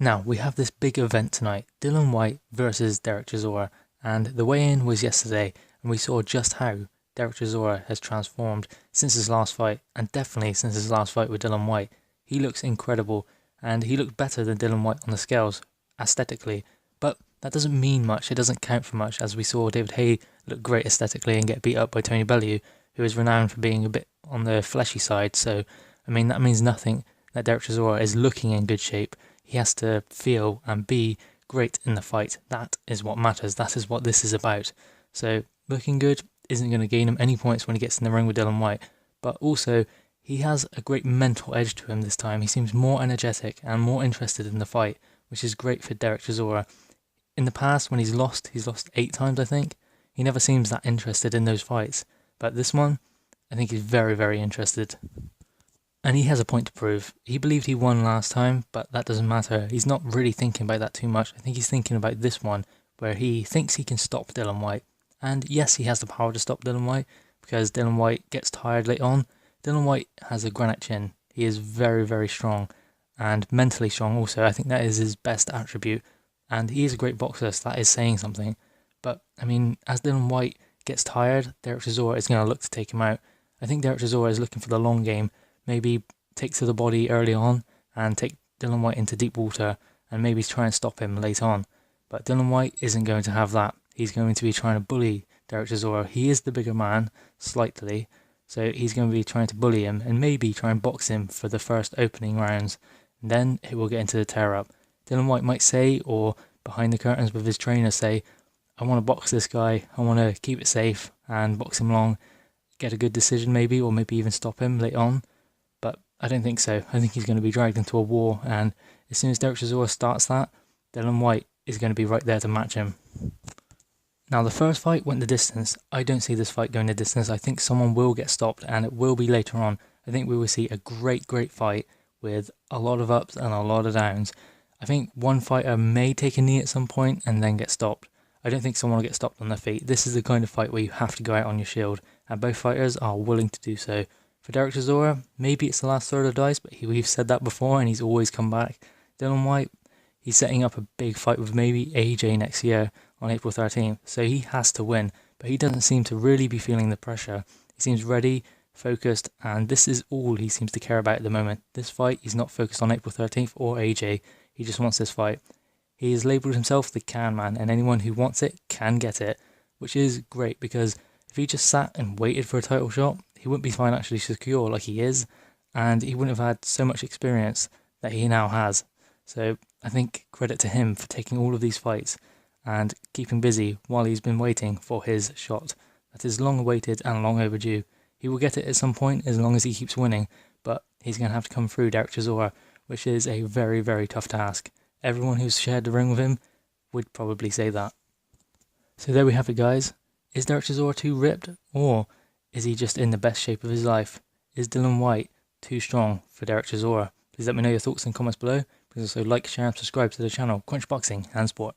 Now, we have this big event tonight, Dillian Whyte versus Derek Chisora, and the weigh-in was yesterday, and we saw just how Derek Chisora has transformed since his last fight, and definitely since his last fight with Dillian Whyte. He looks incredible, and he looked better than Dillian Whyte on the scales, aesthetically, but that doesn't mean much, it doesn't count for much, as we saw David Haye look great aesthetically and get beat up by Tony Bellew, who is renowned for being a bit on the fleshy side, so, that means nothing that Derek Chisora is looking in good shape. He has to feel and be great in the fight. That is what matters. That is what this is about. So looking good isn't going to gain him any points when he gets in the ring with Dillian Whyte. But also, he has a great mental edge to him this time. He seems more energetic and more interested in the fight, which is great for Derek Chisora. In the past, when he's lost 8 times, I think. He never seems that interested in those fights. But this one, I think he's very, very interested. And he has a point to prove. He believed he won last time, but that doesn't matter. He's not really thinking about that too much. I think he's thinking about this one, where he thinks he can stop Dillian Whyte. And yes, he has the power to stop Dillian Whyte, because Dillian Whyte gets tired late on. Dillian Whyte has a granite chin. He is very, very strong, and mentally strong also. I think that is his best attribute. And he is a great boxer, so that is saying something. But, as Dillian Whyte gets tired, Derek Chisora is going to look to take him out. I think Derek Chisora is looking for the long game. Maybe take to the body early on and take Dillian Whyte into deep water and maybe try and stop him late on. But Dillian Whyte isn't going to have that. He's going to be trying to bully Derek Chisora. He is the bigger man, slightly, so he's going to be trying to bully him and maybe try and box him for the first opening rounds. And then it will get into the tear-up. Dillian Whyte might say, or behind the curtains with his trainer say, I want to box this guy, I want to keep it safe and box him long, get a good decision maybe, or maybe even stop him late on. I don't think so. I think he's going to be dragged into a war, and as soon as Derek Chisora starts that, Dillian Whyte is going to be right there to match him. Now, the first fight went the distance. I don't see this fight going the distance. I think someone will get stopped, and it will be later on. I think we will see a great, great fight with a lot of ups and a lot of downs. I think one fighter may take a knee at some point and then get stopped. I don't think someone will get stopped on their feet. This is the kind of fight where you have to go out on your shield, and both fighters are willing to do so. For Derek Chisora, maybe it's the last throw of the dice, but we've said that before and he's always come back. Dillian Whyte, he's setting up a big fight with maybe AJ next year on April 13th, so he has to win, but he doesn't seem to really be feeling the pressure. He seems ready, focused, and this is all he seems to care about at the moment. This fight, he's not focused on April 13th or AJ, he just wants this fight. He has labelled himself the can man, and anyone who wants it can get it, which is great because if he just sat and waited for a title shot, he wouldn't be financially secure like he is, and he wouldn't have had so much experience that he now has. So I think credit to him for taking all of these fights and keeping busy while he's been waiting for his shot. That is long awaited and long overdue. He will get it at some point as long as he keeps winning, but he's going to have to come through Derek Chisora, which is a very, very tough task. Everyone who's shared the ring with him would probably say that. So there we have it, guys. Is Derek Chisora too ripped, or is he just in the best shape of his life? Is Dillian Whyte too strong for Derek Chisora? Please let me know your thoughts in comments below. Please also like, share and subscribe to the channel Crunch Boxing and Sport.